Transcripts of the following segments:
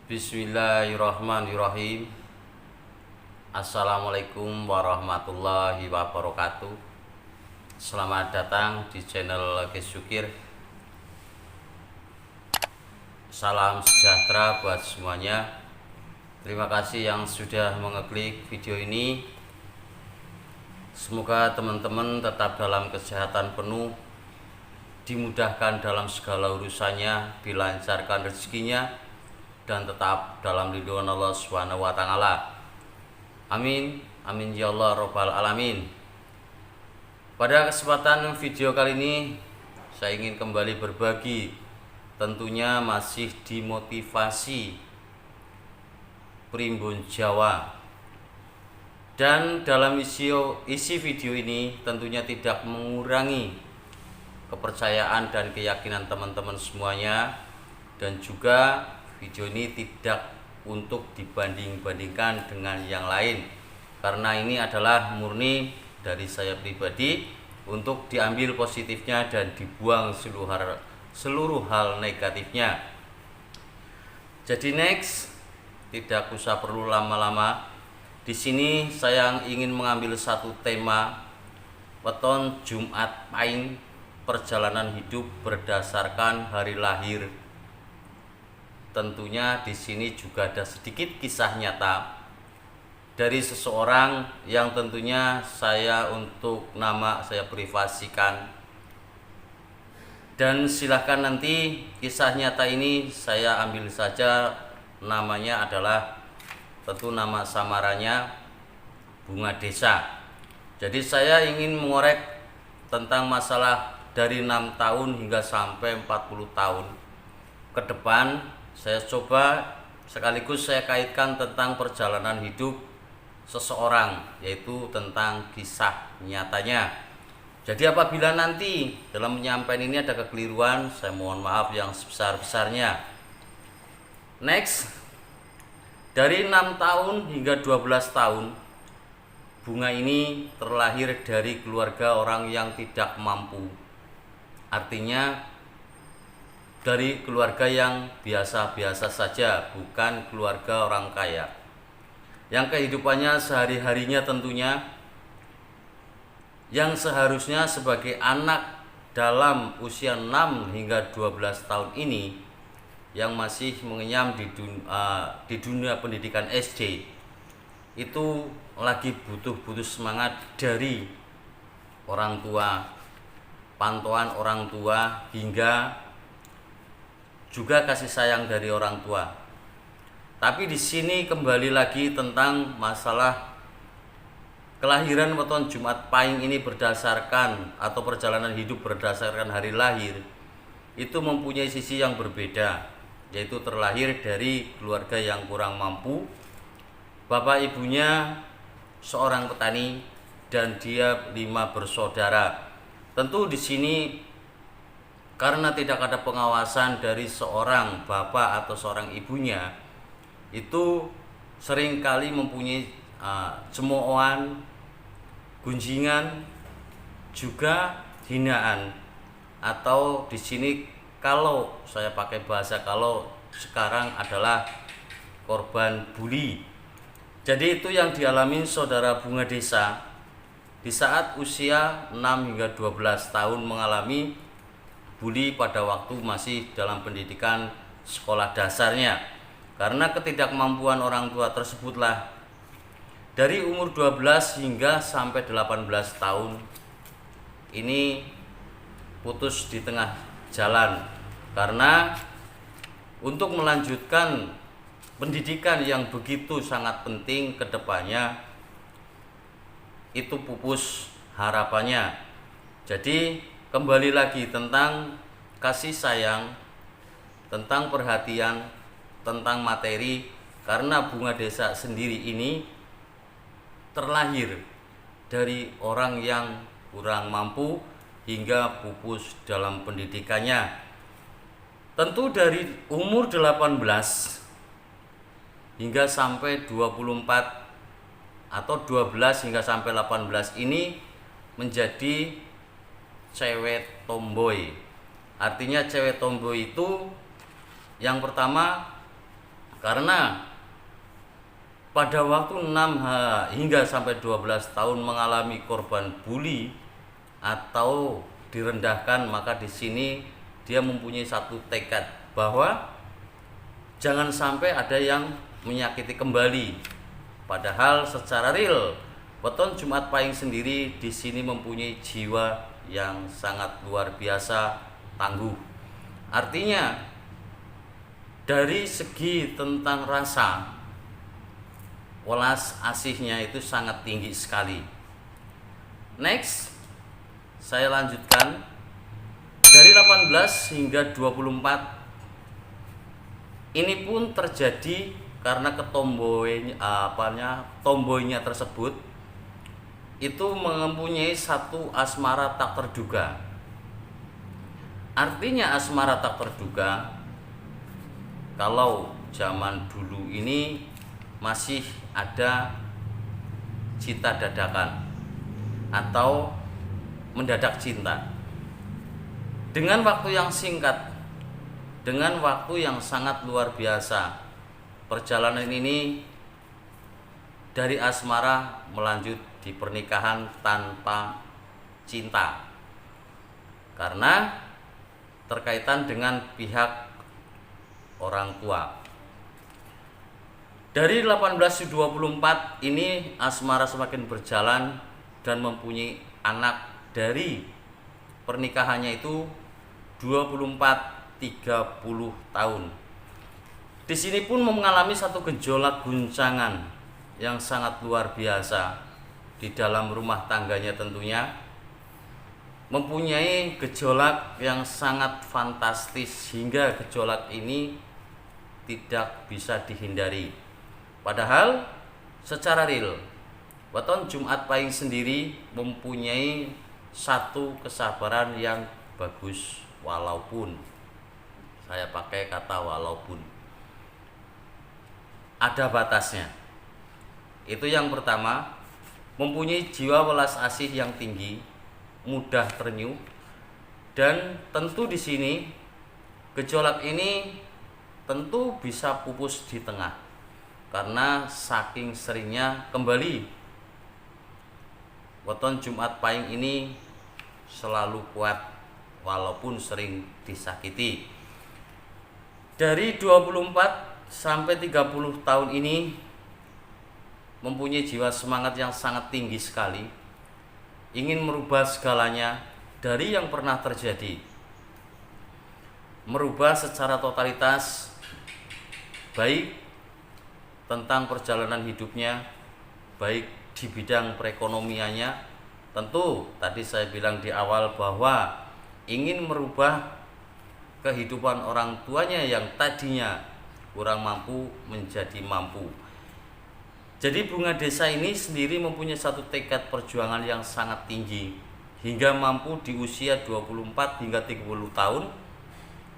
Bismillahirrahmanirrahim. Assalamualaikum warahmatullahi wabarakatuh. Selamat datang di channel Ges Syukir. Salam sejahtera buat semuanya. Terima kasih yang sudah mengeklik video ini. Semoga teman-teman tetap dalam kesehatan penuh, dimudahkan dalam segala urusannya, dilancarkan rezekinya, dan tetap dalam lindungan Allah Subhanahu wa taala. Amin. Amin ya Allah rabbal alamin. Pada kesempatan video kali ini saya ingin kembali berbagi, tentunya masih dimotivasi Primbon Jawa. Dan dalam isi video ini tentunya tidak mengurangi kepercayaan dan keyakinan teman-teman semuanya, dan juga video ini tidak untuk dibanding-bandingkan dengan yang lain, karena ini adalah murni dari saya pribadi untuk diambil positifnya dan dibuang seluruh hal negatifnya. Jadi next, tidak usah perlu lama-lama. Di sini saya ingin mengambil satu tema, weton Jumat Pahing, perjalanan hidup berdasarkan hari lahir. Tentunya di sini juga ada sedikit kisah nyata dari seseorang yang tentunya untuk nama saya privasikan. Dan silahkan nanti kisah nyata ini saya ambil saja, namanya adalah tentu nama samarannya Bunga Desa. Jadi saya ingin mengorek tentang masalah dari 6 tahun hingga sampai 40 tahun ke depan. Saya coba sekaligus saya kaitkan tentang perjalanan hidup seseorang, yaitu tentang kisah nyatanya. Jadi apabila nanti dalam menyampaikan ini ada kekeliruan, saya mohon maaf yang sebesar-besarnya. Next, dari 6 tahun hingga 12 tahun, Bunga ini terlahir dari keluarga orang yang tidak mampu. Artinya dari keluarga yang biasa-biasa saja, bukan keluarga orang kaya, yang kehidupannya sehari-harinya tentunya, yang seharusnya sebagai anak dalam usia 6 hingga 12 tahun ini, yang masih mengenyam di dunia pendidikan SD, itu lagi butuh semangat dari orang tua, pantauan orang tua, hingga juga kasih sayang dari orang tua. Tapi di sini kembali lagi tentang masalah kelahiran weton Jumat Pahing ini berdasarkan atau perjalanan hidup berdasarkan hari lahir, itu mempunyai sisi yang berbeda, yaitu terlahir dari keluarga yang kurang mampu. Bapak ibunya seorang petani dan dia 5 bersaudara. Tentu di sini karena tidak ada pengawasan dari seorang bapak atau seorang ibunya, itu seringkali mempunyai cemoohan, gunjingan, juga hinaan, atau di sini kalau saya pakai bahasa kalau sekarang adalah korban bully. Jadi itu yang dialami saudara Bunga Desa di saat usia 6 hingga 12 tahun, mengalami bully pada waktu masih dalam pendidikan sekolah dasarnya. Karena ketidakmampuan orang tua tersebutlah dari umur 12 hingga sampai 18 tahun ini putus di tengah jalan, karena untuk melanjutkan pendidikan yang begitu sangat penting ke depannya itu pupus harapannya. Jadi kembali lagi tentang kasih sayang, tentang perhatian, tentang materi, karena Bunga Desa sendiri ini terlahir dari orang yang kurang mampu hingga pupus dalam pendidikannya. Tentu dari umur 18 hingga sampai 24 atau 12 hingga sampai 18 ini menjadi cewek tomboy. Artinya cewek tomboy itu yang pertama Karena pada waktu 6 hingga sampai 12 tahun mengalami korban bully atau direndahkan, maka di sini dia mempunyai satu tekad bahwa jangan sampai ada yang menyakiti kembali. Padahal secara real Weton Jumat Pahing sendiri di sini mempunyai jiwa yang sangat luar biasa tangguh. Artinya dari segi tentang rasa, welas asihnya itu sangat tinggi sekali. Next, saya lanjutkan dari 18 hingga 24. Ini pun terjadi karena tomboynya tersebut itu mempunyai satu asmara tak terduga. Artinya asmara tak terduga, kalau zaman dulu ini masih ada cinta dadakan atau mendadak cinta. Dengan waktu yang singkat, dengan waktu yang sangat luar biasa, perjalanan ini dari asmara melanjut di pernikahan tanpa cinta, karena terkaitan dengan pihak orang tua. Dari 1824 ini asmara semakin berjalan dan mempunyai anak dari pernikahannya itu 24-30 tahun. Di sini pun mengalami satu gejolak guncangan yang sangat luar biasa di dalam rumah tangganya, tentunya mempunyai gejolak yang sangat fantastis hingga gejolak ini tidak bisa dihindari. Padahal secara real Weton Jumat Pahing sendiri mempunyai satu kesabaran yang bagus, walaupun saya pakai kata walaupun ada batasnya. Itu yang pertama, mempunyai jiwa welas asih yang tinggi, mudah ternyuh, dan tentu di sini gejolak ini tentu bisa pupus di tengah karena saking seringnya kembali Weton Jumat Pahing ini selalu kuat walaupun sering disakiti. Dari 24 sampai 30 tahun ini mempunyai jiwa semangat yang sangat tinggi sekali, ingin merubah segalanya dari yang pernah terjadi, merubah secara totalitas, baik tentang perjalanan hidupnya, baik di bidang perekonomiannya. Tentu tadi saya bilang di awal bahwa ingin merubah kehidupan orang tuanya yang tadinya kurang mampu menjadi mampu. Jadi Bunga Desa ini sendiri mempunyai satu tekad perjuangan yang sangat tinggi hingga mampu di usia 24 hingga 30 tahun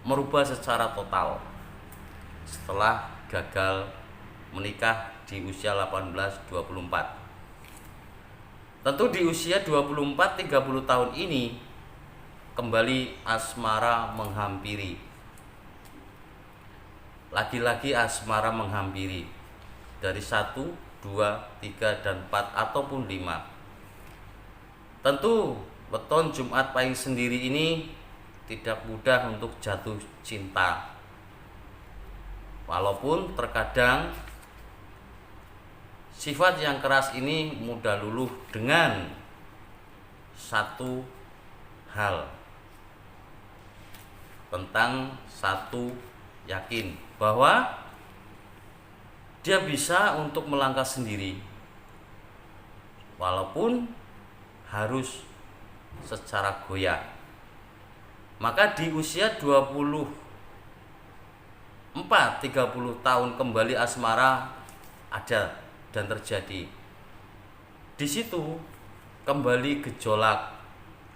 merubah secara total setelah gagal menikah di usia 18-24. Tentu di usia 24-30 tahun ini kembali asmara menghampiri. Lagi-lagi asmara menghampiri dari 1, 2, 3, dan 4 ataupun 5. Tentu Weton Jumat Pahing sendiri ini tidak mudah untuk jatuh cinta. Walaupun terkadang sifat yang keras ini mudah luluh dengan satu hal, tentang satu yakin bahwa dia bisa untuk melangkah sendiri walaupun harus secara goyah. Maka di usia 24-30 tahun kembali asmara ada dan terjadi. Di situ kembali gejolak,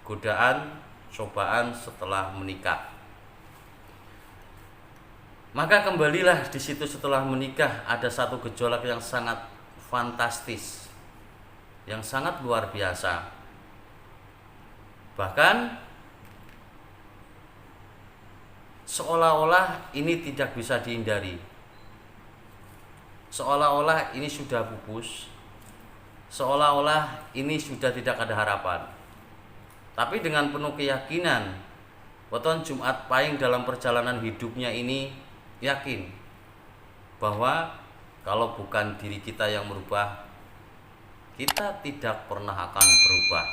godaan, cobaan setelah menikah. Maka kembalilah di situ setelah menikah ada satu gejolak yang sangat fantastis, yang sangat luar biasa. Bahkan seolah-olah ini tidak bisa dihindari. seolah-olah ini sudah pupus, seolah-olah ini sudah tidak ada harapan. Tapi dengan penuh keyakinan, weton Jumat Pahing dalam perjalanan hidupnya ini yakin bahwa kalau bukan diri kita yang merubah, kita tidak pernah akan berubah.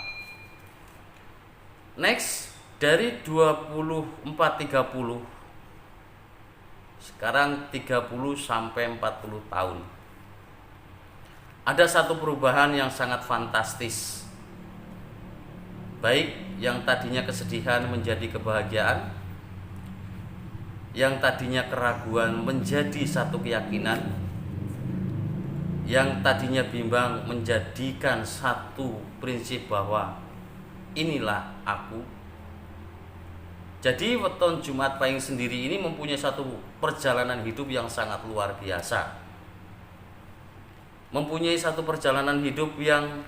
Next, dari 24-30, sekarang 30 sampai 40 tahun. Ada satu perubahan yang sangat fantastis. Baik yang tadinya kesedihan menjadi kebahagiaan, yang tadinya keraguan menjadi satu keyakinan, yang tadinya bimbang menjadikan satu prinsip bahwa inilah aku. Jadi weton Jumat Pahing sendiri ini mempunyai satu perjalanan hidup yang sangat luar biasa. Mempunyai satu perjalanan hidup yang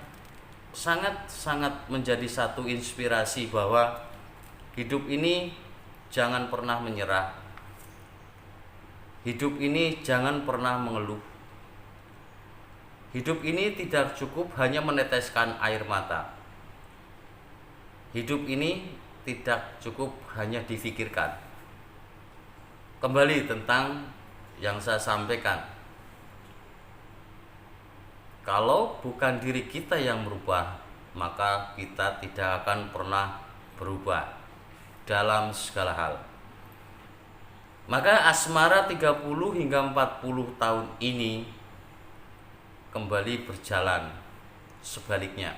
sangat-sangat menjadi satu inspirasi bahwa hidup ini jangan pernah menyerah. Hidup ini jangan pernah mengeluh. Hidup ini tidak cukup hanya meneteskan air mata. Hidup ini tidak cukup hanya difikirkan. Kembali tentang yang saya sampaikan. Kalau bukan diri kita yang merubah, maka kita tidak akan pernah berubah dalam segala hal. Maka asmara 30 hingga 40 tahun ini kembali berjalan sebaliknya.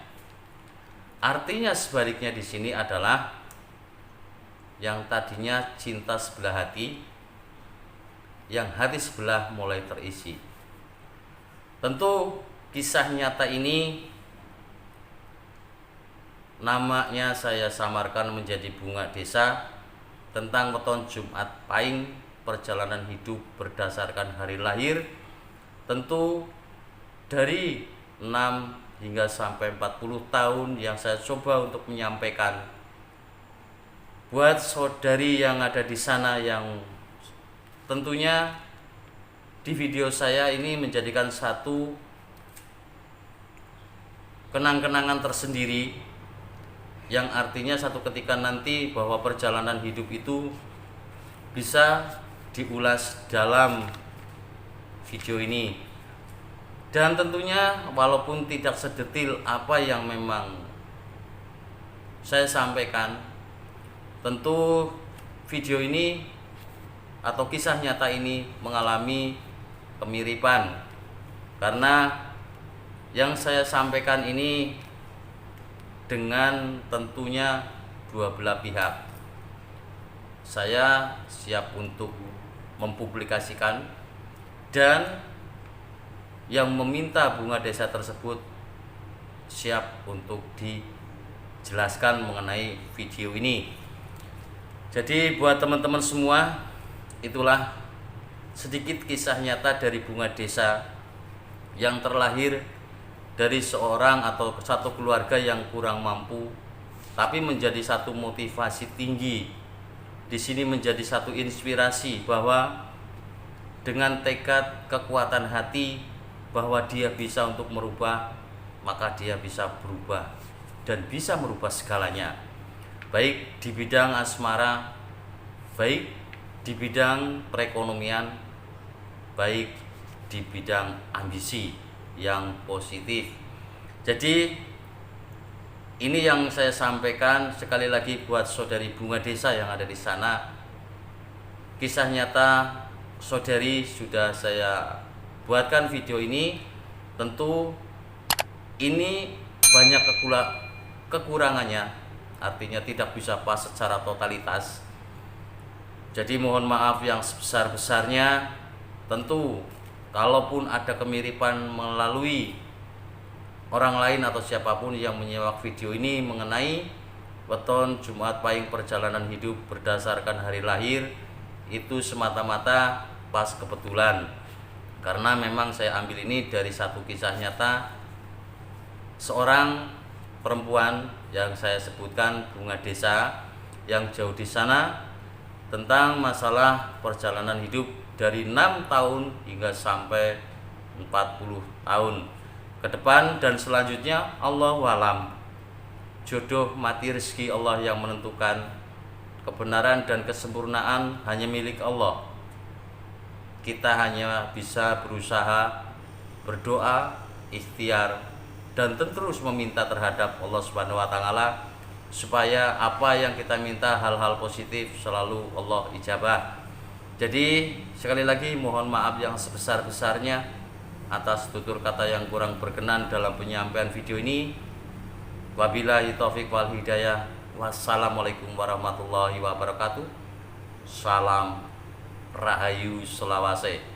Artinya sebaliknya di sini adalah yang tadinya cinta sebelah hati, yang hati sebelah mulai terisi. Tentu kisah nyata ini namanya saya samarkan menjadi Bunga Desa, tentang weton Jumat Pahing perjalanan hidup berdasarkan hari lahir. Tentu dari 6 hingga sampai 40 tahun yang saya coba untuk menyampaikan buat saudari yang ada di sana, yang tentunya di video saya ini menjadikan satu kenang-kenangan tersendiri, yang artinya satu ketika nanti bahwa perjalanan hidup itu bisa diulas dalam video ini. Dan tentunya walaupun tidak sedetil apa yang memang saya sampaikan, tentu video ini atau kisah nyata ini mengalami kemiripan, karena yang saya sampaikan ini dengan tentunya dua belah pihak. Saya siap untuk mempublikasikan, dan yang meminta Bunga Desa tersebut siap untuk dijelaskan mengenai video ini. Jadi buat teman-teman semua, itulah sedikit kisah nyata dari Bunga Desa yang terlahir dari seorang atau satu keluarga yang kurang mampu, tapi menjadi satu motivasi tinggi. Di sini menjadi satu inspirasi bahwa dengan tekad, kekuatan hati bahwa dia bisa untuk merubah, maka dia bisa berubah dan bisa merubah segalanya. Baik di bidang asmara, baik di bidang perekonomian, baik di bidang ambisi yang positif. Jadi ini yang saya sampaikan sekali lagi buat saudari Bunga Desa yang ada di sana. Kisah nyata saudari sudah saya buatkan video ini. Tentu ini banyak kekurangannya, artinya tidak bisa pas secara totalitas. Jadi mohon maaf yang sebesar-besarnya. Tentu kalaupun ada kemiripan melalui orang lain atau siapapun yang menyimak video ini mengenai weton Jumat Pahing perjalanan hidup berdasarkan hari lahir, itu semata-mata pas kebetulan, karena memang saya ambil ini dari satu kisah nyata seorang perempuan yang saya sebutkan, Bunga Desa, yang jauh di sana, tentang masalah perjalanan hidup dari 6 tahun hingga sampai 40 tahun ke depan, dan selanjutnya Allahu alam. Jodoh mati rezeki Allah yang menentukan. Kebenaran dan kesempurnaan hanya milik Allah. Kita hanya bisa berusaha, berdoa, ikhtiar, dan terus meminta terhadap Allah Subhanahu wa taala supaya apa yang kita minta, hal-hal positif, selalu Allah ijabah. Jadi sekali lagi mohon maaf yang sebesar-besarnya atas tutur kata yang kurang berkenan dalam penyampaian video ini. Wabillahi taufik wal hidayah. Wassalamualaikum warahmatullahi wabarakatuh. Salam Rahayu Selawase.